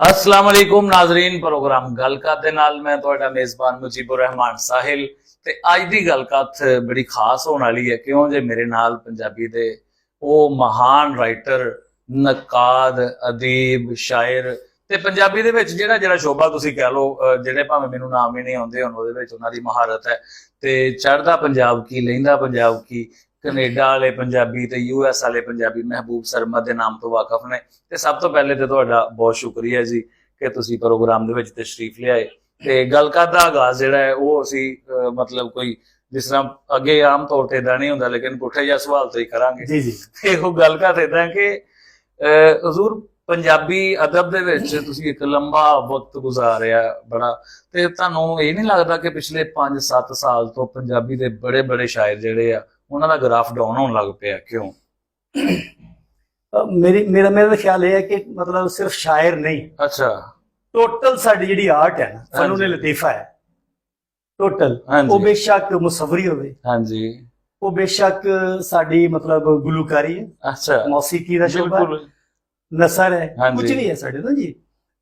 अस्सलाम वालेकुम नाजरीन, प्रोग्राम गलकत दे नाल मैं तुहाडा मेजबान मुजीबुर रहमान साहिल ते अज दी गलकत बड़ी खास होने वाली है। क्यों जे मेरे नाल पंजाबी दे वो महान राइटर, नकाद, अदीब, शायर ते पंजाबी दे विच जेड़ा जेड़ा शोभा तुसीं कह लो, जेड़े भावें मैनूं नाम ही नहीं आउंदे हुण ओहदे विच उन्हां दी महारत है। ते चढ़दा पंजाब की, लहिंदा पंजाब की, कनेडा वाले पंजाबी ते यूएस वाले पंजाबी महबूब सरमद के नाम तो वाकफ ने। ते सब तो पहले तो तुहाडा बहुत शुक्रिया जी कि तुसीं प्रोग्राम दे विच तशरीफ लिआए। ते गलकत दा आगाज जिहड़ा है वो असीं मतलब कोई जिस तरह अगे आम तौर ते इदां नहीं हुंदा, लेकिन पुठे जिहा सवाल तो ही करांगे जी जी। ते ओह गलकत इदां कि हजूर पंजाबी अदब दे विच तुसीं एक लंबा वक्त गुजारिया बड़ा, ते तुहानूं ये नहीं लगदा कि पिछले 5-7 साल तो पंजाबी दे बड़े बड़े शायर जिहड़े आ उन्हां दा ग्राफ डाउन होने लग पिया? क्यों? मेरा मेरा ख्याल है कि मतलब सिर्फ शायर नहीं, अच्छा, टोटल साडी जिहड़ी आर्ट है ना, फनून लतीफा है टोटल, वो बेशक मुसव्वरी होवे, हाँ जी, वो बेशक साडी मतलब गुलूकारी है, अच्छा, मौसीकी दा शोबा है, नसर है, कुछ नहीं है साडे ना जी,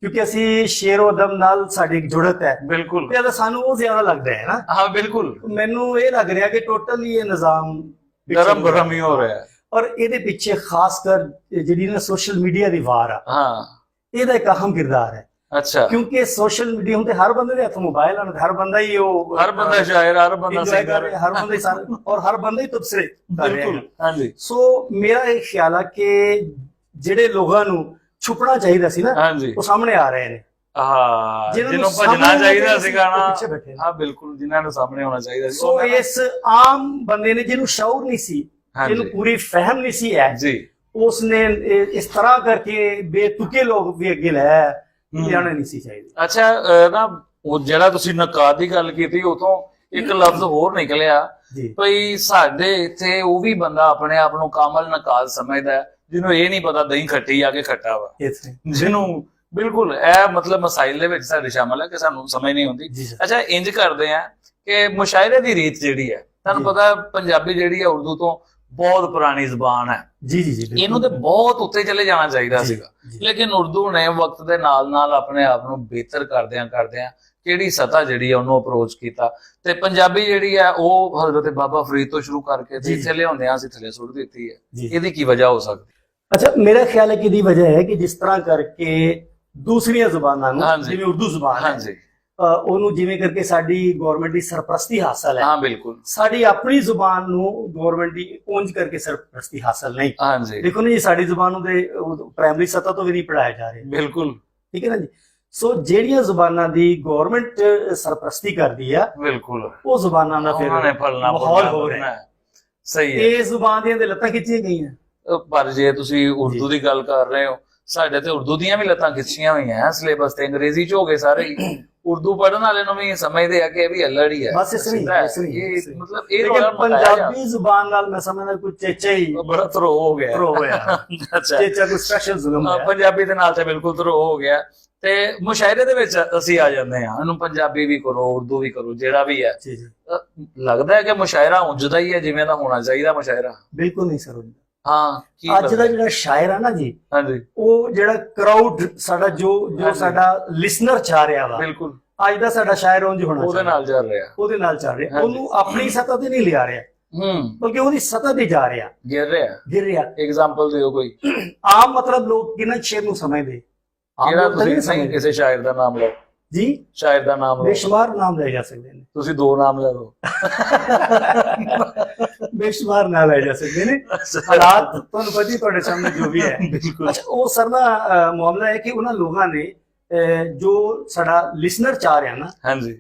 क्योंकि असी शेर अदब नाल साडी एक जुड़त है। बिल्कुल, ते सानू वो ज्यादा लगदा है ना। हाँ बिल्कुल, मैनू ये लग रहा कि टोटल ये निजाम गरम गरम ही हो रहा है, और ਇਹਦੇ ਪਿੱਛੇ ਖਾਸਕਰ ਜਿਹੜੀ ਨਾ ਸੋਸ਼ਲ ਮੀਡੀਆ ਦੀ ਵਾਰ ਆ, हाँ, ਇਹਦਾ ਇੱਕ ਅਹਿਮ ਕਿਰਦਾਰ ਹੈ। अच्छा, ਕਿਉਂਕਿ ਸੋਸ਼ਲ ਮੀਡੀਆ ਹੁੰਦੇ ਹਰ ਬੰਦੇ ਦੇ ਹੱਥ ਮੋਬਾਈਲ ਹਨ, ਹਰ ਬੰਦਾ ਹੀ ਉਹ हर बंदा शायर, हर बंदा enjoy ਕਰ सिंगर, ਰਿਹਾ, ਹਰ ਬੰਦਾ ਹੀ ਸਾਰਾ ਔਰ ਹਰ ਬੰਦਾ ਹੀ ਤਬਸਰੇ ਕਰ ਰਿਹਾ बिल्कुल, ਹੈ। हाँ जी, ਸੋ ਮੇਰਾ ਇਹ ਖਿਆਲ ਆ ਕਿ ਜਿਹੜੇ ਲੋਕਾਂ ਨੂੰ ਛੁਪਣਾ ਚਾਹੀਦਾ ਸੀ ਨਾ, हाँ जी, ਉਹ ਸਾਹਮਣੇ ਆ ਰਹੇ ਨੇ। हाँ, जिन्होंने जिन्हों सामने भजना चाहिए आना सीगा ना, पीछे बैठे। हाँ बिल्कुल, जिन्होंने सामने होना चाहिए सी, ਸੋ ਇਸ ਆਮ ਬੰਦੇ ਨੇ ਜਿਹਨੂੰ ਸ਼ਊਰ ਨਹੀਂ ਸੀ, हाँ ਜਿਹਨੂੰ जी, ਪੂਰੀ ਫਹਿਮ ਨਹੀਂ ਸੀ ਹੈ, जी, ਉਸਨੇ ਇਸ ਤਰ੍ਹਾਂ ਕਰਕੇ ਬੇਤੁਕੇ ਲੋਕ ਵੀ ਅੱਗੇ ਲਾਇਆ, ਲਿਆਣੇ ਨਹੀਂ ਸੀ ਚਾਹੀਦੇ। अच्छा, ना ਉਹ ਜਿਹੜਾ ਤੁਸੀਂ ਨਕਾਦ ਦੀ ਗੱਲ ਕੀਤੀ ਉਥੋਂ ਇੱਕ ਲਫ਼ਜ਼ ਹੋਰ ਨਿਕਲਿਆ ਜੀ ਭਈ ਸਾਡੇ ਇੱਥੇ ਉਹ ਵੀ ਬੰਦਾ ਆਪਣੇ ਆਪ ਨੂੰ ਕਾਮਲ ਨਕਾਦ ਸਮਝਦਾ ਹੈ ਜਿਹਨੂੰ ਇਹ ਨਹੀਂ ਪਤਾ ਦਹੀਂ ਖੱਟੀ ਆ ਕੇ ਖੱਟਾ ਵਾ, ਇੱਥੇ ਜਿਹਨੂੰ ਬਿਲਕੁਲ ਇਹ ਮਤਲਬ ਮਸਾਇਲ ਦੇ ਵਿੱਚ ਸਾਡੇ ਸ਼ਾਮਲ ਹੈ ਕਿ ਸਾਨੂੰ ਸਮਝ ਨਹੀਂ ਆਉਂਦੀ। ਜੀ ਸਰ। ਅੱਛਾ, ਇੰਜ ਕਰਦੇ ਆ ਕਿ ਮੁਸ਼ਾਇਰੇ ਦੀ ਰੀਤ ਜਿਹੜੀ ਹੈ, ਤੁਹਾਨੂੰ ਜੀ। ਪਤਾ ਪੰਜਾਬੀ ਜਿਹੜੀ ਹੈ ਉਰਦੂ ਤੋਂ ਬਹੁਤ ਪੁਰਾਣੀ ਜ਼ਬਾਨ ਹੈ, ਜੀ ਜੀ ਜੀ ਬਿਲਕੁਲ। ਇਹਨੂੰ ਤੇ ਬਹੁਤ ਉੱਤੇ ਚਲੇ ਜਾਣਾ ਚਾਹੀਦਾ ਜੀ, ਸੀਗਾ, ਜੀ। ਲੇਕਿਨ ਉਰਦੂ ਨੇ ਵਕਤ ਦੇ ਨਾਲ ਨਾਲ ਆਪਣੇ ਆਪ ਨੂੰ ਬਿਹਤਰ ਕਰਦਿਆਂ ਕਿਹੜੀ ਸਤਾ ਜਿਹੜੀ ਹੈ ਉਹਨੂੰ ਅਪਰੋਚ ਕੀਤਾ, ਤੇ ਪੰਜਾਬੀ ਜਿਹੜੀ ਹੈ ਉਹ ਹਜ਼ਰਤ ਬਾਬਾ ਫਰੀਦ ਤੋਂ ਸ਼ੁਰੂ ਕਰਕੇ ਤੇ ਜੀ। ਇੱਥੇ ਲਿਆਉਂਦਿਆਂ ਅਸੀਂ ਥੱਲੇ ਸੁੱਟ ਦਿੱਤੀ ਹੈ। ਜੀ। ਇਹਦੀ ਕੀ ਵਜ੍ਹਾ ਹੋ ਸਕਦੀ? ਅੱਛਾ, ਮੇਰਾ ਖਿਆਲ ਹੈ ਕਿ ਇਹਦੀ ਵਜ੍ਹਾ ਹੈ ਕਿ ਜਿਸ ਤਰ੍ਹਾਂ ਕਰਕੇ ਦੂਸਰੀਆਂ ਜ਼ੁਬਾਨਾਂ ਨੂੰ, ਹਾਂਜੀ। ਜਿਵੇਂ ਉਰਦੂ ਜ਼ੁਬਾਨ ਹੈ, ਹਾਂਜੀ, ਉਹਨੂੰ ਜਿਵੇਂ ਕਰਕੇ ਸਾਡੀ ਗਵਰਨਮੈਂਟ ਦੀ ਸਰਪ੍ਰਸਤੀ ਹਾਸਲ ਹੈ, ਹਾਂ ਬਿਲਕੁਲ, ਸਾਡੀ ਆਪਣੀ ਜ਼ੁਬਾਨ ਨੂੰ ਗਵਰਨਮੈਂਟ ਦੀ ਉਂਝ ਕਰਕੇ ਸਰਪ੍ਰਸਤੀ ਹਾਸਲ ਨਹੀਂ। ਹਾਂਜੀ ਦੇਖੋ ਨਾ ਜੀ, ਸਾਡੀ ਜ਼ੁਬਾਨ ਨੂੰ ਤੇ ਪ੍ਰਾਇਮਰੀ ਸਤ੍ਹਾ ਤੋਂ ਵੀ ਨਹੀਂ ਪੜਾਇਆ ਜਾ ਰਿਹਾ, ਬਿਲਕੁਲ, ਠੀਕ ਹੈ ਨਾ ਜੀ। ਸੋ ਜਿਹੜੀਆਂ ਜ਼ੁਬਾਨਾਂ ਦੀ ਗਵਰਨਮੈਂਟ ਸਰਪ੍ਰਸਤੀ ਕਰਦੀ ਆ, ਬਿਲਕੁਲ ਉਹ ਜ਼ੁਬਾਨਾਂ ਦਾ ਉਹਨਾਂ ਨੇ ਫਿਰ ਫਲਣਾ ਮਾਹੌਲ ਹੋ ਰਿਹਾ ਹੈ। ਸਹੀ ਹੈ। ਇਹ ਜ਼ੁਬਾਨ ਦੀਆਂ ਤੇ ਲੱਤਾਂ ਖਿੱਚੀਆਂ ਗਈਆਂ। ਪਰ ਜੇ ਤੁਸੀਂ ਉਰਦੂ ਦੀ ਗੱਲ ਕਰ ਰਹੇ ਹੋ, ਸਾਡੇ ਤੇ ਉਰਦੂ ਦੀਆਂ ਵੀ ਲੱਤਾਂ ਖਿੱਚੀਆਂ ਹੋਈਆਂ, ਸਿਲੇਬਸ ਤੇ ਅੰਗਰੇਜ਼ੀ ਚ ਹੋ ਗਏ ਸਾਰੇ ਹੀ। ਉਰਦੂ ਪੜ੍ਹਨ ਵਾਲੇ ਨੂੰ ਵੀ ਸਮਝਦੇ ਆ ਕਿ ਇਹ ਵੀ ਅਲੜ ਹੀ ਹੈ, ਬਸ ਇਸ ਲਈ ਇਹ ਮਤਲਬ ਇਹ ਲੇਕਿਨ ਰੌਲਾ ਮਚਾਇਆ ਪੰਜਾਬੀ ਜ਼ੁਬਾਨ ਨਾਲ ਮੈਂ ਸਮਝਦਾ ਕੋਈ ਚੇਚਾ ਹੀ ਬੜਾ ਧਰੋ ਹੋ ਗਿਆ। ਧਰੋ ਹੋਇਆ। ਅੱਛਾ, ਚੇਚਾ ਕੋਈ ਸਪੈਸ਼ਲ ਜ਼ੁਲਮ ਹੈ। ਪੰਜਾਬੀ ਦੇ ਨਾਲ ਤੇ ਬਿਲਕੁਲ ਧਰੋ ਹੋ ਗਿਆ। ਤੇ ਮੁਸ਼ਾਇਰੇ ਦੇ ਵਿੱਚ ਅਸੀਂ ਆ ਜਾਂਦੇ ਹਾਂ, ਇਹਨੂੰ ਪੰਜਾਬੀ ਵੀ ਕਰੋ, ਉਰਦੂ ਵੀ ਕਰੋ, ਜਿਹੜਾ ਵੀ ਹੈ। ਜੀ ਜੀ, ਲੱਗਦਾ ਹੈ ਕਿ ਮੁਸ਼ਾਇਰਾ ਉਂਝਦਾ ਹੀ ਹੈ ਜਿਵੇਂ ਦਾ ਹੋਣਾ ਚਾਹੀਦਾ ਮੁਸ਼ਾਇਰਾ? ਬਿਲਕੁਲ ਨਹੀਂ ਸਰ। ਹਾਂ, ਕੀ ਅੱਜ ਦਾ ਜਿਹੜਾ ਸ਼ਾਇਰ ਆ ਨਾ ਜੀ, ਹਾਂਜੀ ਉਹ ਜਿਹੜਾ ਕਰਾਊਡ ਸਾਡਾ ਜੋ ਸਾਡਾ ਲਿਸਨਰ ਚਾਹ ਰਿਹਾ ਵਾ, ਬਿਲਕੁਲ ਅੱਜ ਦਾ ਸਾਡਾ ਸ਼ਾਇਰ ਉਂਝ ਹੋਣਾ ਉਹਦੇ ਨਾਲ ਚੱਲ ਰਿਹਾ। ਉਹਦੇ ਨਾਲ ਚੱਲ ਰਿਹਾ, ਹਾਂਜੀ। ਉਹਨੂੰ ਆਪਣੀ ਸਤ੍ਹਾ ਤੇ ਨਹੀਂ ਲਿਆ ਰਿਹਾ, ਬਲਕਿ ਉਹਦੀ ਸਤ੍ਹਾ ਤੇ ਜਾ ਰਿਹਾ, ਗਿਰ ਰਿਹਾ। ਗਿਰ ਰਿਹਾ। ਐਗਜ਼ਾਮਪਲ ਦਿਓ ਕੋਈ, ਆਮ ਮਤਲਬ ਲੋਕ ਕਿੰਨਾ ਸ਼ੇਰ ਨੂੰ ਸਮਝਦੇ, ਆਮ ਜਿਹੜਾ ਲੋਕ ਤਾਂ ਨਹੀਂ ਤੁਸੀਂ ਸਮਝਦੇ। ਕਿਸੇ ਸ਼ਾਇਰ ਦਾ ਨਾਮ ਲਓ, ਜੀ, ਸ਼ਾਇਰ ਦਾ ਨਾਮ ਲਓ, ਬੇਸ਼ੁਮਾਰ ਨਾਮ ਲੈ ਜਾ ਸਕਦੇ ਨੇ, ਤੁਸੀਂ 2 ਨਾਮ ਲੈ ਲਓ। ਬੇਸ਼ੁਮਾਰ ਨਾਮ ਲੈ ਜਾ ਸਕਦੇ ਨੇ। ਹਾਲਾਤ ਤੁਹਾਨੂੰ ਪਤਾ ਹੀ, ਤੁਹਾਡੇ ਸਾਹਮਣੇ ਜੋ ਵੀ ਹੈ। ਬਿਲਕੁਲ, ਅੱਛਾ, ਉਹ ਸਰ ਦਾ ਮਾਮਲਾ ਹੈ ਕਿ ਉਹਨਾਂ ਲੋਕਾਂ ਨੇ ਜੋ ਸਾਡਾ ਲਿਸਨਰ ਚਾਹ ਰਿਹਾ ਨਾ, ਹਾਂਜੀ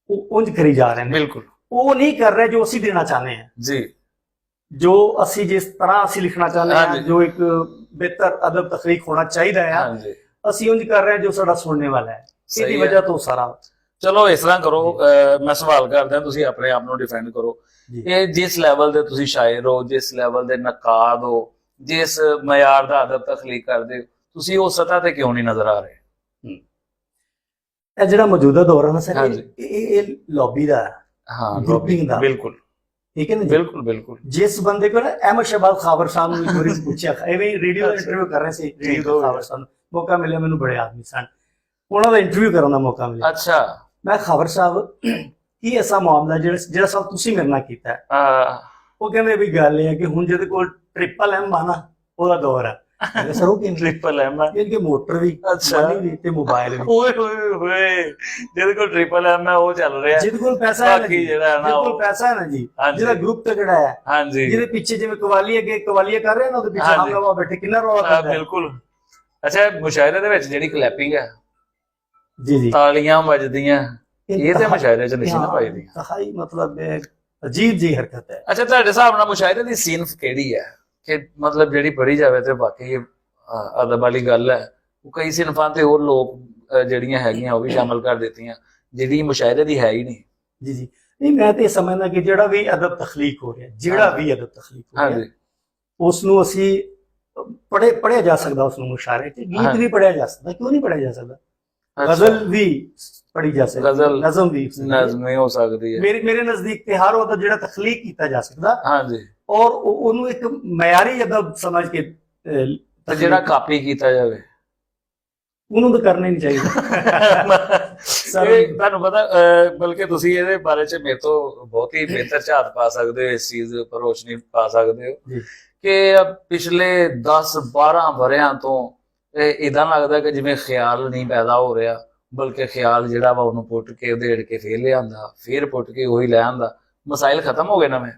ਉਹ ਉਂਝ ਕਰੀ ਜਾ ਰਹੇ ਨੇ, ਬਿਲਕੁਲ ਉਹ ਨਹੀਂ ਕਰ ਰਹੇ ਜੋ ਅਸੀਂ ਦੇਣਾ ਚਾਹੁੰਦੇ ਹਾਂ, ਜੀ, ਜੋ ਅਸੀਂ ਜਿਸ ਤਰ੍ਹਾਂ ਅਸੀਂ ਲਿਖਣਾ ਚਾਹੁੰਦੇ ਹਾਂ, ਹਾਂਜੀ। ਜੋ ਇੱਕ ਬਿਹਤਰ ਅਦਬ ਤਖਲੀਕ ਹੋਣਾ ਚਾਹੀਦਾ ਹੈ, ਹਾਂਜੀ ਅਸੀਂ ਉਂਝ ਕਰ ਰਹੇ ਹਾਂ ਜੋ ਸਾਡਾ ਸੁਣਨੇ ਵਾਲਾ ਹੈ। ਸਹੀ ਇਹਦੀ ਹੈ। ਵਜ੍ਹਾ ਤੋਂ ਸਾਰਾ ਚਲੋ ਇਸ ਤਰ੍ਹਾਂ ਕਰੋ, ਮੈਂ ਸਵਾਲ ਕਰਦਾ, ਤੁਸੀਂ ਆਪਣੇ ਆਪ ਨੂੰ ਡਿਫੈਂਡ ਕਰੋ। ਜੀ। ਇਹ ਜਿਸ ਲੈਵਲ ਦੇ ਤੁਸੀਂ ਸ਼ਾਇਰ ਹੋ, ਜਿਸ ਲੈਵਲ ਦੇ ਨਕਾਦ ਹੋ, ਜਿਸ ਮਿਆਰ ਦਾ ਅਦਬ ਤਖਲੀਕ ਕਰਦੇ ਹੋ, ਤੁਸੀਂ ਉਸ ਸਤ੍ਹਾ ਤੇ ਕਿਉਂ ਨਹੀਂ ਨਜ਼ਰ ਆ ਰਹੇ? ਇਹ ਜਿਹੜਾ ਮੌਜੂਦਾ ਦੌਰ ਹੈ ਨਾ ਸਰ, ਹਾਂਜੀ। ਇਹ ਲੌਬੀ ਦਾ ਹੈ, ਹਾਂ, Grouping ਦਾ। ਬਿਲਕੁਲ ਠੀਕ ਹੈ ਨਾ ਜੀ। ਬਿਲਕੁਲ ਬਿਲकुल। ਜਿਸ ਬੰਦੇ ਕੋ ਨਾ ਅਹਿਮਦ ਸ਼ਹਬਾਜ਼ ਖਾਬਰ ਸਾਹਿਬ ਨੂੰ ਇੱਕ ਵਾਰੀ ਪੁੱਛਿਆ, ਐਵੇਂ ਰੇਡੀਓ ਦਾ ਇੰਟਰਵਿਊ ਕਰ ਰਹੇ ਸੀ, ਰੇਡੀਓ ਖਾਬਰ ਸਾਹਿਬ, ਮੌਕਾ ਮਿਲਿਆ ਮੈਨੂੰ, ਬੜੇ ਆਦਮੀ ਸਨ, ਉਹਨਾਂ ਦਾ ਇੰਟਰਵਿਊ ਕਰਨ ਦਾ ਮੌਕਾ ਮਿਲਿਆ। ਅੱਛਾ। ਮੈਂ ਖਬਰ ਸਾਹਿਬ ਕੀ ਐਸਾ ਮਾਮਲਾ ਜਿਹੜਾ ਸਭ ਤੁਸੀਂ ਮੇਰੇ ਨਾਲ ਕੀਤਾ ਹੈ? ਉਹ ਕਹਿੰਦੇ ਵੀ ਗੱਲ ਇਹ ਹੈ ਕਿ ਹੁਣ ਜਿਹਦੇ ਕੋਲ M ਆ ਨਾ, ਉਹਦਾ ਦੌਰ ਹੈ। ਸਰ ਉਹ ਕਹਿੰਦੇ M ਹੈ, ਕਿ ਮੋਟਰ ਵੀ, ਮਨੀ ਵੀ ਤੇ ਮੋਬਾਈਲ ਵੀ। ਓਏ ਹੋਏ ਹੋਏ, ਜਿਹਦੇ ਕੋਲ M ਹੈ ਉਹ ਚੱਲ ਰਿਹਾ, ਜਿਹਦੇ ਕੋਲ ਪੈਸਾ ਹੈ ਨਾ, ਜਿਹਦੇ ਕੋਲ ਪੈਸਾ ਹੈ ਨਾ ਜੀ, ਜਿਹੜਾ ਗਰੁੱਪ ਤਗੜਾ ਹੈ, ਹਾਂਜੀ, ਜਿਹਦੇ ਪਿੱਛੇ ਜਿਵੇਂ ਕਵਾਲੀ ਅੱਗੇ ਕਵਾਲੀਆਂ ਕਰ ਰਹੇ ਨਾ, ਉਹਦੇ ਪਿੱਛੇ ਹਮ ਲਵਾ ਬੈਠੇ, ਕਿੰਨਾ ਰੌਲਾ ਪੈਂਦਾ ਹੈ। ਬਿਲਕੁਲ। ਅੱਛਾ, ਮੁਸ਼ਾਇਰੇ ਦੇ ਵਿੱਚ ਜਿਹੜੀ ਕਲੈਪਿੰਗ ਹੈ, ਜੀ ਤਾਲੀਆਂ ਵੱਜਦੀਆਂ, ਇਹ ਤੇ ਮੁਸ਼ਾਇਰੇ ਚ ਨਹੀਂ ਨਾ ਪਾਈਦੀ। ਹਾਈ ਮਤਲਬ ਅਜੀਬ ਜੀ ਹਰਕਤ ਹੈ। ਅੱਛਾ, ਤੁਹਾਡੇ ਹਿਸਾਬ ਨਾਲ ਮੁਸ਼ਾਇਰੇ ਦੀ ਸੀਨਫ ਕਿਹੜੀ ਹੈ ਕਿ ਮਤਲਬ ਜਿਹੜੀ ਪੜ੍ਹੀ ਜਾਵੇ ਤੇ ਬਾਕੀ ਅਦਬ ਵਾਲੀ ਗੱਲ ਹੈ? ਉਹ ਕਈ ਸਿਨਫਾਂ ਤੇ ਹੋਰ ਲੋਕ ਜਿਹੜੀਆਂ ਹੈਗੀਆਂ ਉਹ ਵੀ ਸ਼ਾਮਲ ਕਰ ਦਿੱਤੀਆਂ, ਜਿਹੜੀ ਮੁਸ਼ਾਇਰੇ ਦੀ ਹੈ ਹੀ ਨਹੀਂ। ਜੀ ਜੀ, ਨਹੀਂ ਮੈਂ ਤੇ ਸਮਝਦਾ ਕਿ ਜਿਹੜਾ ਵੀ ਅਦਬ ਤਖਲੀਕ ਹੋ ਰਿਹਾ, ਜਿਹੜਾ ਵੀ ਅਦਬ ਤਖਲੀਕ ਹੋ ਰਿਹਾ, ਉਸ ਨੂੰ ਅਸੀਂ ਪੜ੍ਹਿਆ ਜਾ ਸਕਦਾ, ਉਸ ਨੂੰ ਮੁਸ਼ਾਇਰੇ ਚ ਗੀਤ ਵੀ ਪੜ੍ਹਿਆ ਜਾ ਸਕਦਾ, ਕਿਉਂ ਨਹੀਂ ਪੜ੍ਹਿਆ ਜਾ ਸਕਦਾ? ਗਜ਼ਲ ਵੀ ਪੜ੍ਹੀ ਜਾ ਸਕਦੀ, ਗਜ਼ਲ ਨਜ਼ਮ ਵੀ ਨਜ਼ਮੀ ਹੋ ਸਕਦੀ ਹੈ। ਮੇਰੇ ਨਜ਼ਦੀਕ ਤੇ ਹਰ ਉਹਦਾ ਜਿਹੜਾ ਤਖਲੀਕ ਕੀਤਾ ਜਾ ਸਕਦਾ, ਹਾਂਜੀ, ਔਰ ਉਹਨੂੰ ਇੱਕ ਮਿਆਰੀ ਅਦਬ ਸਮਝ ਕੇ ਤੇ ਜਿਹੜਾ ਕਾਪੀ ਕੀਤਾ ਜਾਵੇ ਉਹਨੂੰ ਤਾਂ ਕਰਨਾ ਹੀ ਨਹੀਂ ਚਾਹੀਦਾ। ਤੁਹਾਨੂੰ ਪਤਾ, ਬਲਕਿ ਤੁਸੀਂ ਇਹਦੇ ਬਾਰੇ ਚ ਮੇਰੇ ਤੋਂ ਬਹੁਤ ਹੀ ਬਿਹਤਰ ਝਾਤ ਪਾ ਸਕਦੇ ਹੋ, ਇਸ ਚੀਜ਼ ਉੱਪਰ ਰੋਸ਼ਨੀ ਪਾ ਸਕਦੇ ਹੋ ਕਿ ਪਿਛਲੇ 10-12 ਵਰਿਆਂ ਤੋਂ ਇਦਾਂ ਲੱਗਦਾ ਕਿ ਜਿਵੇਂ ਖਿਆਲ ਨਹੀਂ ਪੈਦਾ ਹੋ ਰਿਹਾ, ਬਲਕਿ ਖਿਆਲ ਜਿਹੜਾ ਵਾ ਉਹਨੂੰ ਪੁੱਟ ਕੇ ਉਧੇੜ ਕੇ ਫੇਰ ਲਿਆਂਦਾ, ਫੇਰ ਪੁੱਟ ਕੇ ਉਹੀ ਲੈ ਆਂਦਾ। ਮਸਾਇਲ ਖਤਮ ਹੋ ਗਏ ਨਵੇਂ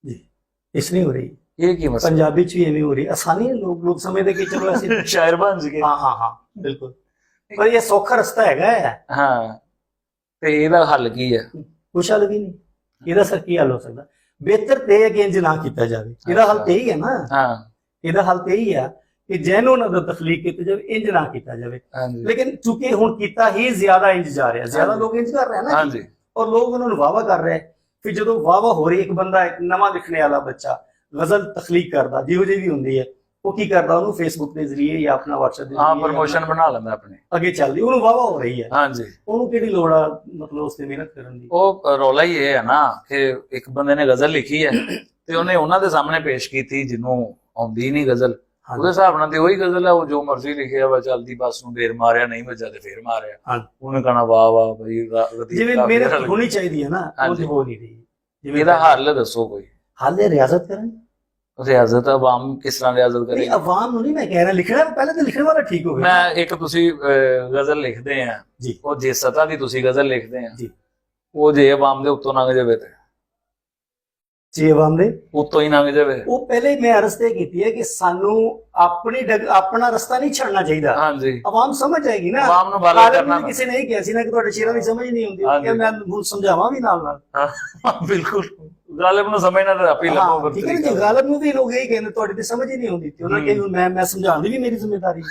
ਜੀ, ਇਸ ਨਹੀਂ ਹੋ ਰਹੀ। ਇਹ ਕੀ ਮਸਲਾ? ਪੰਜਾਬੀ ਚ ਵੀ ਐਵੇਂ ਹੋ ਰਹੀ, ਆਸਾਨੀ ਲੋਕ ਸਮਝਦੇ ਕਿ ਚਲੋ ਅਸੀਂ ਸ਼ਾਇਰ ਬਣ ਗਏ। ਹਾਂ ਬਿਲਕੁਲ, ਪਰ ਇਹ ਸੌਖਾ ਰਸਤਾ ਹੈਗਾ ਹੈ। ਹਾਂ, ਤੇ ਇਹਦਾ ਹੱਲ ਕੀ ਹੈ? ਕੁਛ ਹੱਲ ਵੀ ਨਹੀਂ। ਇਹਦਾ ਸਰ ਕੀ ਹੱਲ ਹੋ ਸਕਦਾ? ਬਿਹਤਰ ਤੇ ਹੈ ਕਿ ਇੰਜ ਨਾ ਕੀਤਾ ਜਾਵੇ। ਇਹਦਾ ਹੱਲ ਤੇ ਹੀ ਹੈ ਨਾ। ਹਾਂ, ਇਹਦਾ ਹੱਲ ਤੇ ਹੀ ਹੈ ਕਿ ਜੈਨੂਨ ਅਦਬ ਤਖਲੀਕ ਕੀਤੀ ਜਾਵੇ, ਇੰਜ ਨਾ ਕੀਤਾ ਜਾਵੇ। ਲੇਕਿਨ ਚੂੰਕਿ ਹੁਣ ਕੀਤਾ ਹੀ ਜ਼ਿਆਦਾ ਇੰਜ ਜਾ ਰਿਹਾ, ਜ਼ਿਆਦਾ ਲੋਕ ਇੰਜ ਕਰ ਰਹੇ ਨਾ, ਹਾਂਜੀ, ਔਰ ਲੋਕ ਉਹਨਾਂ ਨੂੰ ਵਾਵਾ ਕਰ ਰਹੇ। ਫਿਰ ਜਦੋਂ ਵਾਵਾ ਹੋ ਰਹੀ, ਇੱਕ ਬੰਦਾ, ਇੱਕ ਨਵਾਂ ਲਿਖਣੇ ਵਾਲਾ ਬੱਚਾ ਗਜ਼ਲ ਤਖਲੀਕ ਕਰਦਾ, ਜਿਹੋ ਜਿਹੀ ਵੀ ਹੁੰਦੀ ਹੈ, ਉਹ ਕੀ ਕਰਦਾ, ਉਹਨੂੰ ਫੇਸਬੁੱਕ ਦੇ ਜ਼ਰੀਏ ਜਾਂ ਆਪਣਾ WhatsApp ਦੇ ਜ਼ਰੀਏ ਪ੍ਰਮੋਸ਼ਨ ਬਣਾ ਲੈਂਦਾ ਆਪਣੇ, ਅੱਗੇ ਚੱਲਦੀ, ਉਹਨੂੰ ਵਾਵਾ ਹੋ ਰਹੀ ਹੈ। ਹਾਂਜੀ, ਉਹਨੂੰ ਕਿਹੜੀ ਲੋੜ ਆ ਮਤਲਬ ਉਸ ਤੇ ਮਿਹਨਤ ਕਰਨ ਦੀ? ਉਹ ਰੌਲਾ ਹੀ ਇਹ ਹੈ ਨਾ ਕਿ ਇੱਕ ਬੰਦੇ ਨੇ ਗਜ਼ਲ ਲਿਖੀ ਹੈ ਤੇ ਉਹਨੇ ਉਹਨਾਂ ਦੇ ਸਾਹਮਣੇ ਪੇਸ਼ ਕੀਤੀ ਜਿਹਨੂੰ ਆਉਂਦੀ ਨਹੀਂ ਗਜ਼ਲ, ਉਹਦੇ ਹਿਸਾਬ ਨਾਲ ਤੇ ਉਹੀ ਗਜ਼ਲ ਹੈ, ਉਹ ਜੋ ਮਰਜ਼ੀ ਲਿਖਿਆ ਵਾ, ਚੱਲਦੀ ਬੱਸ ਨੂੰ ਦੇਰ ਮਾਰਿਆ, ਨਹੀਂ ਵੱਜਾ ਤੇ ਫੇਰ ਮਾਰਿਆ, ਉਹਨੇ ਕਹਣਾ ਵਾਹ ਵਾਹ ਬਈ, ਜਿਵੇਂ ਮਿਹਨਤ ਹੋਣੀ ਚਾਹੀਦੀ ਹੈ ਨਾ, ਉਹ ਹੋ ਨਹੀਂ ਰਹੀ। ਜਿਵੇਂ ਇਹਦਾ ਹੱਲ ਦੱਸੋ ਕੋਈ। ਹੱਲ ਹੈ ਰਿਆਜ਼ਤ ਕਰਨ। ਰਿਆਜ਼ਤ ਆਵਾਮ ਕਿਸ ਤਰ੍ਹਾਂ ਰਿਆਜ਼ਤ ਕਰੇ? ਆਵਾਮ ਨੂੰ ਨਹੀਂ ਮੈਂ ਕਹਿ ਰਿਹਾ, ਲਿਖਣਾ ਪਹਿਲਾਂ ਤਾਂ ਲਿਖਣ ਵਾਲਾ ਠੀਕ ਹੋਵੇ। ਮੈਂ ਇੱਕ ਤੁਸੀਂ ਗਜ਼ਲ ਲਿਖਦੇ ਆ ਜੀ, ਉਹ ਜਿਸ ਸਤ੍ਹਾ ਦੀ ਤੁਸੀਂ ਗਜ਼ਲ ਲਿਖਦੇ ਆ ਜੀ, ਉਹ ਜੇ ਆਵਾਮ ਦੇ ਉੱਤੋਂ ਲੰਘ ਜਾਵੇ ਤੇ ਜੀ ਆਵਾਮ ਦੇ ਉੱਤੋਂ ਹੀ ਲੰਘ ਜਾਵੇ, ਉਹ ਪਹਿਲੇ ਮੈਂ ਅਰਜ਼ ਤੇ ਕੀਤੀ ਹੈ ਕਿ ਸਾਨੂੰ ਆਪਣਾ ਰਸਤਾ ਨਹੀਂ ਛੱਡਣਾ ਚਾਹੀਦਾ। ਹਾਂਜੀ, ਆਵਾਮ ਸਮਝ ਜਾਏਗੀ ਨਾ। ਆਵਾਮ ਨੂੰ ਬਾਲਾ ਕਰਨਾ। ਕਿਸੇ ਨੇ ਕਿਹਾ ਸੀ ਨਾ ਕਿ ਤੁਹਾਡੇ ਸ਼ੇਰਾਂ ਦੀ ਸਮਝ ਨਹੀਂ ਹੁੰਦੀ, ਕਿ ਮੈਂ ਹੁਣ ਸਮਝਾਵਾਂ ਵੀ ਨਾਲ। ਬਿਲਕੁਲ, ਗਾਲਿਬ ਨੂੰ ਸਮਝਣਾ ਤਾਂ ਆਪੇ ਲੱਗੋ। ਠੀਕ ਹੈ ਜੀ, ਗਾਲਿਬ ਨੂੰ ਵੀ ਲੋਕ ਇਹ ਕਹਿੰਦੇ ਤੁਹਾਡੀ ਤੇ ਸਮਝ ਹੀ ਨਹੀਂ ਹੁੰਦੀ, ਤੇ ਉਹਨਾਂ ਕਹੇ ਮੈਂ ਸਮਝਾਉਣ ਦੀ ਵੀ ਮੇਰੀ ਜ਼ਿੰਮੇਵਾਰੀ।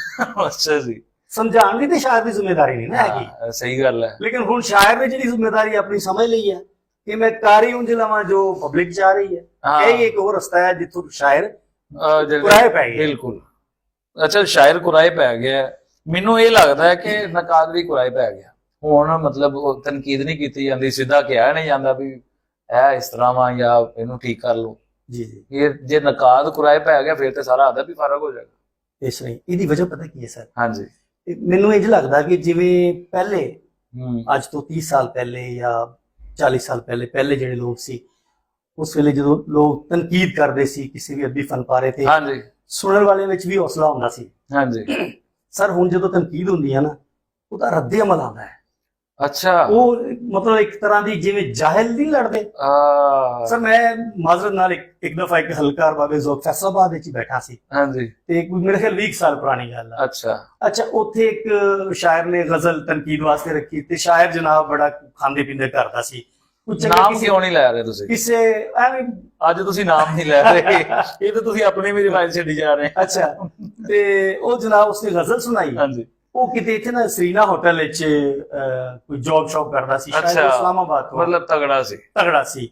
ਅੱਛਾ ਜੀ, ਸਮਝਾਉਣ ਦੀ ਤੇ ਸ਼ਾਇਰ ਦੀ ਜ਼ਿੰਮੇਵਾਰੀ ਨਹੀਂ ਨਾ ਹੈਗੀ। ਸਹੀ ਗੱਲ ਹੈ। ਲੇਕਿਨ ਹੁਣ ਸ਼ਾਇਰ ਨੇ ਜਿਹੜੀ ਜ਼ਿੰਮੇਵਾਰੀ ਆਪਣੀ ਸਮਝ ਲਈ ਹੈ ਕਿ ਮੈਂ ਕਾਰੀ ਉਂਝ ਲਵਾਂ ਜੋ ਪਬਲਿਕ ਚਾਹ ਰਹੀ ਹੈ। ਇਹ ਇੱਕ ਹੋਰ ਰਸਤਾ ਹੈ ਜਿੱਥੋਂ ਸ਼ਾਇਰ ਕੁਰਾਏ ਪੈ ਗਏ। ਬਿਲਕੁਲ। ਅੱਛਾ, ਸ਼ਾਇਰ ਕੁਰਾਏ ਪੈ ਗਿਆ। ਮੈਨੂੰ ਇਹ ਲੱਗਦਾ ਹੈ ਕਿ ਨਕਾਦ ਵੀ ਕੁਰਾਏ ਪੈ ਗਿਆ। ਹੁਣ ਮਤਲਬ ਤਨਕੀਦ ਨਹੀਂ ਕੀਤੀ ਜਾਂਦੀ, ਸਿੱਧਾ ਕਿਹਾ ਨਹੀਂ ਜਾਂਦਾ ਵੀ ਇਹ ਇਸ ਤਰ੍ਹਾਂ ਵਾ ਜਾਂ ਇਹਨੂੰ ਠੀਕ ਕਰ ਲਓ। ਜੀ ਜੀ, ਇਹ ਜੇ ਨਕਾਦ ਕੁਰਾਏ ਪੈ ਗਿਆ ਫਿਰ ਤੇ ਸਾਰਾ ਅਦਬ ਵੀ ਫਰਕ ਹੋ ਜਾਏਗਾ। ਇਸ ਲਈ ਇਹਦੀ ਵਜ੍ਹਾ ਪਤਾ ਕੀ ਹੈ ਸਰ? ਹਾਂਜੀ, ਮੈਨੂੰ ਇੰਝ ਲੱਗਦਾ ਕਿ ਜਿਵੇਂ ਪਹਿਲੇ ਅੱਜ ਤੋਂ 30 ਸਾਲ ਪਹਿਲੇ ਜਾਂ 40 ਸਾਲ ਪਹਿਲੇ ਜਿਹੜੇ ਲੋਕ ਸੀ, ਉਸ ਵੇਲੇ ਜਦੋਂ ਲੋਕ ਤਨਕੀਦ ਕਰਦੇ ਸੀ ਕਿਸੇ ਵੀ ਅਦਬੀ ਫਨਪਾਰੇ ਤੇ, ਹਾਂਜੀ, ਸੁਣਨ ਵਾਲੇ ਵਿੱਚ ਵੀ ਹੌਸਲਾ ਹੁੰਦਾ ਸੀ। ਹਾਂਜੀ ਸਰ ਹੁਣ ਜਦੋਂ ਤਨਕੀਦ ਹੁੰਦੀ ਹੈ ਨਾ, ਉਹਦਾ ਰੱਦੇ ਅਮਲ ਆਉਂਦਾ ਹੈ। ਅੱਛਾ, ਉਹ ਮਤਲਬ ਇੱਕ ਤਰ੍ਹਾਂ ਦੀ ਜਿਵੇਂ ਜਾਹਿਲ ਨਹੀਂ ਲੜਦੇ। ਸਰ ਮੈਂ ਮਾਜ਼ਰਤ ਨਾਲ ਇੱਕ ਦਫਾ ਇੱਕ ਹਲਕਾ ਬਾਬੇ ਜ਼ੋਕ ਫੈਸਲਾਬਾਦ ਵਿੱਚ ਬੈਠਾ ਸੀ। ਹਾਂਜੀ, ਤੇ ਮੇਰੇ ਖਿਆਲ 20 ਸਾਲ ਪੁਰਾਣੀ ਗੱਲ ਹੈ। ਅੱਛਾ, ਉੱਥੇ ਇੱਕ ਸ਼ਾਇਰ ਨੇ ਗਜ਼ਲ ਤਨਕੀਦ ਵਾਸਤੇ ਰੱਖੀ, ਤੇ ਸ਼ਾਇਰ ਜਨਾਬ ਬੜਾ ਖਾਂਦੇ ਪੀਂਦੇ ਕਰਦਾ ਸੀ। ਨਾਮ ਕਿਉਂ ਨਹੀਂ ਲੈ ਰਹੇ ਤੁਸੀਂ? ਕਿਸੇ ਐਵੇਂ ਅੱਜ ਤੁਸੀਂ ਨਾਮ ਨਹੀਂ ਲੈ ਰਹੇ, ਇਹ ਤਾਂ ਤੁਸੀਂ ਆਪਣੀ ਵੀ ਰਿਵਾਇਤ ਛੱਡੀ ਜਾ ਰਹੇ। ਅੱਛਾ, ਤੇ ਉਹ ਜਨਾਬ ਉਸਨੇ ਗਜ਼ਲ ਸੁਣਾਈ। ਹਾਂਜੀ, ਉਹ ਕਿਤੇ ਇੱਥੇ ਨਾ ਸਰੀਨਾ ਹੋਟਲ ਵਿੱਚ ਕੋਈ ਜੌਬ ਸ਼ੌਪ ਕਰਦਾ ਸੀ, ਸ਼ਾਇਦ ਇਸਲਾਮਾਬਾਦ ਤੋਂ। ਮਤਲਬ ਤਗੜਾ ਸੀ।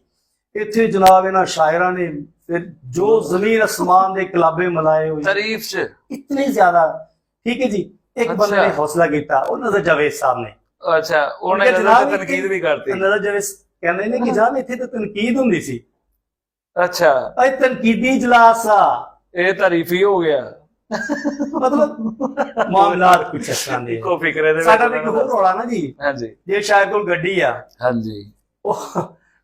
ਇੱਥੇ ਜਨਾਬ ਇਹਨਾਂ ਸ਼ਾਇਰਾਂ ਨੇ ਫਿਰ ਜੋ ਜ਼ਮੀਨ ਅਸਮਾਨ ਦੇ ਕਲਾਬੇ ਮਲਾਏ ਹੋਏ ਤਾਰੀਫ ਚ ਇਤਨੇ ਜ਼ਿਆਦਾ। ਠੀਕ ਹੈ ਜੀ, ਇੱਕ ਬੰਦੇ ਨੇ ਹੌਸਲਾ ਕੀਤਾ, ਉਹ ਨਜ਼ਰ ਜਾਵੇਦ ਸਾਹਿਬ ਨੇ। ਅੱਛਾ, ਉਹਨੇ ਤਨਕੀਦ ਵੀ ਕਰਤੀ। ਨਜ਼ਰ ਜਾਵੇਦ ਕਹਿੰਦੇ ਨੇ ਕਿ ਜਾਨ ਇੱਥੇ ਤਾਂ ਤਨਕੀਦ ਹੁੰਦੀ ਸੀ। ਅੱਛਾ, ਇਹ ਤਨਕੀਦੀ ਇਜਲਾਸ ਆ। ਇਹ ਤਾਰੀਫ ਹੀ ਹੋ ਗਿਆ। ਮਤਲਬ ਮਾਮਲਾਤ ਕੁਛ ਇਸ ਤਰ੍ਹਾਂ ਦੇ ਇੱਕੋ ਫਿਕਰੇ ਦੇ ਵਿੱਚ ਸਾਡਾ ਤਾਂ ਇੱਕ ਹੋਰ ਰੌਲਾ ਨਾ ਜੀ, ਹਾਂਜੀ ਜੇ ਸ਼ਾਇਦ ਕੋਲ ਗੱਡੀ ਆ, ਹਾਂਜੀ ਉਹ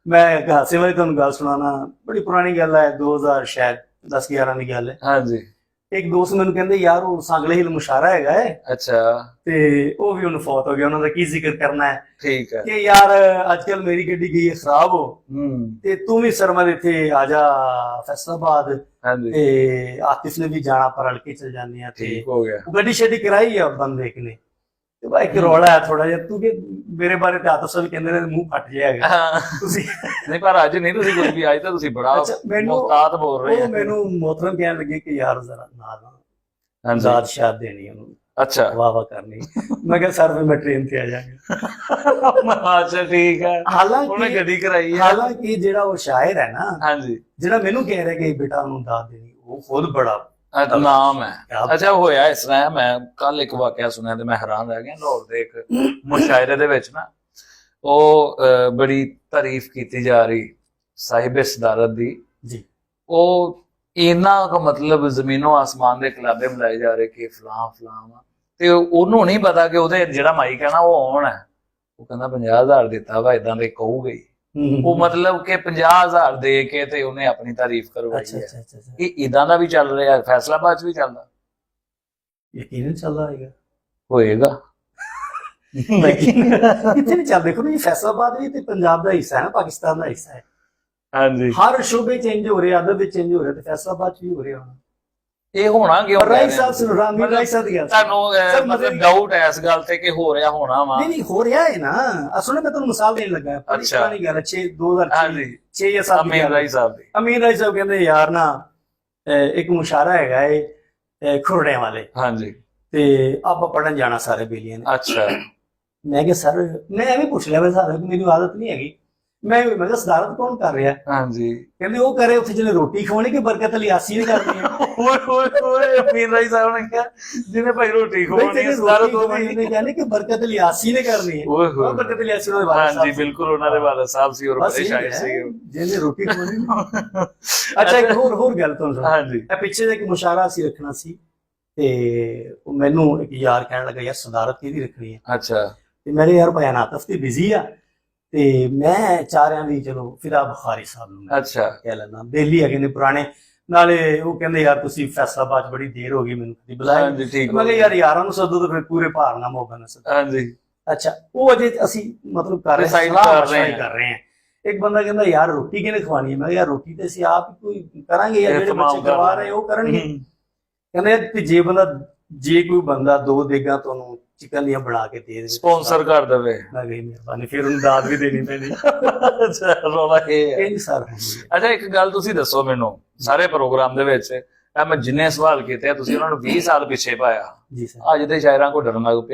ਮੈਂ ਇੱਕ ਹਾਸੇ ਵਾਲੀ ਤੁਹਾਨੂੰ ਗੱਲ ਸੁਣਾਉਣਾ, ਬੜੀ ਪੁਰਾਣੀ ਗੱਲ ਹੈ, 2000 ਸ਼ਾਇਦ 10-11 ਦੀ ਗੱਲ ਹੈ। ਹਾਂਜੀ ਇੱਕ ਦੋਸਤ ਮੈਨੂੰ ਕਹਿੰਦੇ ਯਾਰ ਉਹ ਸੰਗਲੇ ਹਿਲ ਮੁਸ਼ਾਰਾ ਹੈਗਾ ਹੈ, ਅੱਛਾ ਤੇ ਉਹ ਵੀ ਉਹਨੂੰ ਫੌਤ ਹੋ ਗਿਆ, ਉਹਨਾਂ ਦਾ ਕੀ ਜ਼ਿਕਰ ਕਰਨਾ ਹੈ ਠੀਕ ਹੈ ਕਿ ਯਾਰ ਅੱਜ ਕੱਲ ਮੇਰੀ ਗੱਡੀ ਗਈ ਹੈ ਖਰਾਬ ਹੋ, ਤੇ ਤੂੰ ਵੀ ਸਰਮਦ ਇੱਥੇ ਆ ਜਾ ਫੈਸਲਾਬਾਦ, ਹਾਂਜੀ ਤੇ ਆਤਿਫ ਨੇ ਵੀ ਜਾਣਾ, ਪਰ ਰਲ ਕੇ ਚਲ ਜਾਂਦੇ ਆ। ਤੇ ਠੀਕ ਹੋ ਗਿਆ ਉਹ ਗੱਡੀ ਛੱਡੀ ਕਰਾਈ ਆ ਬੰਦੇ ਇੱਕ ਨੇ, ਤੇ ਭਾਈ ਇੱਕ ਰੌਲਾ ਹੈ ਥੋੜਾ ਜਿਹਾ, ਤੂੰ ਕਿ ਮੇਰੇ ਬਾਰੇ ਤੇ ਆਤਿਫ ਸਾਹਿਬ ਕਹਿੰਦੇ ਨੇ ਮੂੰਹ ਫਟ ਜਾਏਗਾ ਹਾਂ। ਤੁਸੀਂ। ਨਹੀਂ ਪਰ ਅੱਜ ਨਹੀਂ ਤੁਸੀਂ ਕੁਝ ਵੀ, ਅੱਜ ਤਾਂ ਤੁਸੀਂ ਬੜਾ ਅੱਛਾ, ਮੈਨੂੰ ਮੁਹਤਾਤ ਬੋਲ ਰਹੇ ਉਹ ਹੋ। ਮੈਨੂੰ ਮੋਹਤਰਮ ਕਹਿਣ ਲੱਗੇ ਕਿ ਯਾਰ ਜ਼ਰਾ ਨਾਲ ਹਾਂਜੀ ਜ਼ਾਦ ਸ਼ਾਦ ਦੇਣੀ ਉਹਨੂੰ, ਅੱਛਾ ਵਾਹ ਵਾਹ ਕਰਨੀ। ਮੈਂ ਕਿਹਾ ਸਰ ਫਿਰ ਮੈਂ ਟ੍ਰੇਨ ਤੇ ਆ ਜਾਵਾਂਗਾ। ਅੱਛਾ ਠੀਕ ਹੈ, ਉਹਨੇ ਹਾਲਾਂਕਿ ਗੱਡੀ ਕਰਾਈ ਹੈ। ਹਾਲਾਂਕਿ ਜਿਹੜਾ ਉਹ ਸ਼ਾਇਰ ਹੈ ਨਾ, ਹਾਂਜੀ ਜਿਹੜਾ ਮੈਨੂੰ ਕਹਿ ਰਿਹਾ ਕਿ ਬੇਟਾ ਉਹਨੂੰ ਦਾਦ ਦੇਣੀ, ਉਹ ਖੁਦ ਬੜਾ ਨਾਮ ਹੈ। ਅੱਛਾ ਹੋਇਆ ਇਸ ਤਰ੍ਹਾਂ, ਮੈਂ ਕੱਲ ਇੱਕ ਵਾਕਿਆ ਸੁਣਿਆ ਤੇ ਮੈਂ ਹੈਰਾਨ ਰਹਿ ਗਿਆ। ਲਾਹੌਰ ਦੇ ਇੱਕ ਮੁਸ਼ਾਇਰੇ ਦੇ ਵਿੱਚ ਨਾ ਉਹ ਬੜੀ ਤਾਰੀਫ ਕੀਤੀ ਜਾ ਰਹੀ ਸਾਹਿਬ ਸਦਾਰਤ ਦੀ ਜੀ, ਉਹ ਇਹਨਾਂ ਦਾ ਮਤਲਬ ਜ਼ਮੀਨੋਂ ਆਸਮਾਨ ਦੇ ਖਿਲਾਫੇ ਮਿਲਾਏ ਜਾ ਰਹੇ ਕਿ ਫਲਾਂ ਫਲਾਂ, ਤੇ ਉਹਨੂੰ ਨਹੀਂ ਪਤਾ ਕਿ ਉਹਦੇ ਜਿਹੜਾ ਮਾਈਕ ਹੈ ਨਾ ਉਹ ਆਉਣ ਹੈ। ਉਹ ਕਹਿੰਦਾ 50,000 ਦਿੱਤਾ ਵਾ, ਇਦਾਂ ਦੇ ਕਹੂਗੇ। ਉਹ ਮਤਲਬ ਕਿ 50,000 ਦੇ ਕੇ ਤੇ ਉਹਨੇ ਆਪਣੀ ਤਾਰੀਫ ਕਰਵਾਈ ਅੱਛਾ ਹੈ। ਅੱਛਾ ਅੱਛਾ, ਇਹ ਇਦਾਂ ਦਾ ਵੀ ਚੱਲ ਰਿਹਾ, ਫੈਸਲਾਬਾਦ ਚ ਵੀ ਚੱਲਦਾ ਯਕੀਨਨ ਚੱਲਦਾ ਹੋਏਗਾ। ਹੋਏਗਾ। ਕਿੱਥੇ ਨਹੀਂ ਚੱਲਦਾ, ਦੇਖੋ ਜੀ ਫੈਸਲਾਬਾਦ ਵੀ ਤੇ ਪੰਜਾਬ ਦਾ ਹਿੱਸਾ ਹੈ ਨਾ, ਪਾਕਿਸਤਾਨ ਦਾ ਹਿੱਸਾ ਹੈ। ਹਾਂਜੀ ਹਰ ਸ਼ੋਬੇ ਚੇਂਜ ਹੋ ਰਿਹਾ, ਅਦਬ ਵਿੱਚ ਚੇਂਜ ਹੋ ਰਿਹਾ, ਤੇ ਫੈਸਲਾਬਾਦ ਚ ਵੀ ਹੋ ਰਿਹਾ ਹੁਣ। ਇਹ ਹੋਣਾ ਕਿਉਂ? ਰਾਈ ਸਾਹਿਬ ਸੁਣ ਰਾਮੀ ਰਾਈ ਸਾਹਿਬ ਦੀ ਗੱਲ ਤੁਹਾਨੂੰ ਮਤਲਬ ਡਾਊਟ ਹੈ ਇਸ ਗੱਲ ਤੇ ਕਿ ਹੋ ਰਿਹਾ ਹੋਣਾ ਵਾ? ਨਹੀਂ ਨਹੀਂ ਹੋ ਰਿਹਾ ਹੈ ਨਾ। ਅਸਲ ਵਿੱਚ ਮੈਂ ਤੁਹਾਨੂੰ ਮਿਸਾਲ ਦੇਣ ਲੱਗਾ, ਬੜੀ ਅੱਛਾ। ਪੁਰਾਣੀ ਗੱਲ ਹੈ, 2006 ਹਾਂਜੀ 6 ਜਾਂ 7 ਅਮੀਰ ਰਾਈ ਸਾਹਿਬ ਦੀ। ਅਮੀਰ ਰਾਈ ਸਾਹਿਬ ਕਹਿੰਦੇ ਯਾਰ ਨਾ ਇੱਕ ਮੁਸ਼ਾਰਾ ਹੈਗਾ ਏ ਖੁਰੜਿਆਂ ਵਾਲੇ, ਹਾਂਜੀ ਤੇ ਆਪਾਂ ਪੜਨ ਜਾਣਾ ਸਾਰੇ ਬੇਲੀਆਂ ਨੇ। ਅੱਛਾ ਮੈਂ ਕਿਹਾ ਸਰ, ਮੈਂ ਐਵੇਂ ਪੁੱਛ ਲਿਆ ਵੈਸੇ, ਸਾਰੇ ਮੇਰੀ ਆਦਤ ਨਹੀਂ ਹੈਗੀ। ਮੈਂ ਕਿਹਾ ਸਦਾਰਤ ਕੌਣ ਕਰ ਰਿਹਾ? ਹਾਂਜੀ ਕਹਿੰਦੇ ਉਹ ਕਰੇ ਉੱਥੇ ਜਿਹਨੇ ਰੋਟੀ ਖਵਾਉਣੀ ਕਿ ਬਰਕਤ ਅਲੀ ਆਸੀ ਨੇ ਕਰਨੀ ਹੈ। ਓਏ ਓਏ ਓਏ ਅਮੀਰ ਰਾਈ ਸਾਹਿਬ ਨੇ ਕਿਹਾ ਜਿਹਨੇ ਭਾਈ ਰੋਟੀ ਖਵਾਉਣੀ ਹੈ ਸਦਾਰਤ ਉਹ ਵੀ ਨੇ ਕਹਿੰਦੇ ਕਿ ਬਰਕਤ ਅਲੀ ਆਸੀ ਨੇ ਕਰਨੀ ਹੈ। ਓਏ ਹੋਏ ਬਰਕਤ ਅਲੀ ਆਸੀ ਉਹਨਾਂ ਦੇ ਵਾਰਿਸ ਹਾਂਜੀ ਬਿਲਕੁਲ ਉਹਨਾਂ ਦੇ ਵਾਰਿਸ ਸਾਹਿਬ ਸੀ ਔਰ ਬਸ ਬੜੇ ਇਹ ਸ਼ਾਇਰ ਹੈ, ਸੀ। ਜਿਹਨੇ ਰੋਟੀ ਖਵਾਉਣੀ। ਅੱਛਾ ਇੱਕ ਹੋਰ ਗੱਲ ਤੁਹਾਨੂੰ ਸੁਣਾ। ਹਾਂਜੀ ਇਹ ਪਿੱਛੇ ਜੇ ਇੱਕ ਮੁਸ਼ਾਰਾ ਸੀ ਰੱਖਣਾ ਸੀ, ਤੇ ਉਹ ਮੈਨੂੰ ਇੱਕ ਯਾਰ ਕਹਿਣ ਲੱਗਾ ਯਾਰ ਸਦਾਰਤ ਕਿਹਦੀ ਰੱਖਣੀ ਹੈ? ਅੱਛਾ ਤੇ ਮੇਰੇ ਯਾਰ ਭਾਈ ਆਤਿਫ ਤੇ ਬਿਜ਼ੀ ਆ, ਤੇ ਮੈਂ ਚਾਰਿਆਂ ਦੀ ਚਲੋ ਫਿਦਾ ਬੁਖਾਰੀ ਸਾਹਿਬ ਨੂੰ ਅੱਛਾ ਕਹਿ ਲੈਣਾ, ਬੇਲੀ ਹੈਗੇ ਨੇ ਪੁਰਾਣੇ, ਨਾਲੇ ਉਹ ਕਹਿੰਦੇ ਯਾਰ ਤੁਸੀਂ ਫੈਸਲਾਬਾਦ ਬੜੀ ਦੇਰ ਹੋ ਗਈ, ਮੈਨੂੰ ਕਦੀ ਬੁਲਾਇਆ। ਹਾਂਜੀ ਠੀਕ ਮੈਂ ਕਿਹਾ ਯਾਰ ਯਾਰਾਂ ਨੂੰ ਸੱਦੋ ਤਾਂ ਫਿਰ ਪੂਰੇ ਭਾਰ ਨਾਲ ਮੌਕਾ ਨਾ ਸੱਦੋ। ਹਾਂਜੀ ਅੱਛਾ ਉਹ ਅਜੇ ਅਸੀਂ ਮਤਲਬ ਕਰ ਰਹੇ Decide ਸਲਾਹ ਕਰ ਰਹੇ ਮਸ਼ਵਰਾ ਕਰ ਰਹੇ ਹਾਂ। ਇੱਕ ਬੰਦਾ ਕਹਿੰਦਾ ਯਾਰ ਰੋਟੀ ਕਿਹਨੇ ਖਵਾਣੀ ਹੈ? ਮੈਂ ਕਿਹਾ ਯਾਰ ਰੋਟੀ ਤੇ ਅਸੀਂ ਆਪ ਹੀ ਕੋਈ ਕਰਾਂਗੇ, ਯਾਰ ਜਿਹੜੇ ਬੱਚੇ ਖਵਾ ਰਹੇ ਉਹ ਕਰਨਗੇ। ਕਹਿੰਦੇ ਤੇ ਜੇ ਕੋਈ ਬੰਦਾ 2 ਦੇਗਾਂ ਤੁਹਾਨੂੰ ਚਿਕਨ ਦੀਆਂ ਬਣਾ ਕੇ ਦੇ ਦੇ, ਸਪਾਂਸਰ ਕਰ ਦੇਵੇ। ਮੈਂ ਕਿਹਾ ਮਿਹਰਬਾਨੀ, ਫਿਰ ਉਹਨੂੰ ਦਾਦ ਵੀ ਦੇਣੀ ਪੈਣੀ। ਅੱਛਾ ਰੌਲਾ ਇਹ ਹੈ। ਇਹ ਸਰ ਅੱਛਾ ਇੱਕ ਗੱਲ ਤੁਸੀਂ ਦੱਸੋ ਮੈਨੂੰ, ਸਾਰੇ ਪ੍ਰੋਗਰਾਮ ਦੇ ਵਿੱਚ ਮੈਂ ਜਿੰਨੇ ਸਵਾਲ ਕੀਤੇ ਆ ਤੁਸੀਂ ਉਹਨਾਂ ਨੂੰ 20 ਸਾਲ ਪਿੱਛੇ ਪਾਇਆ, ਜੀ ਸਰ। ਅੱਜ ਦੇ ਸ਼ਾਇਰਾਂ ਕੋ ਡਰਨ ਲੱਗ ਪਏ।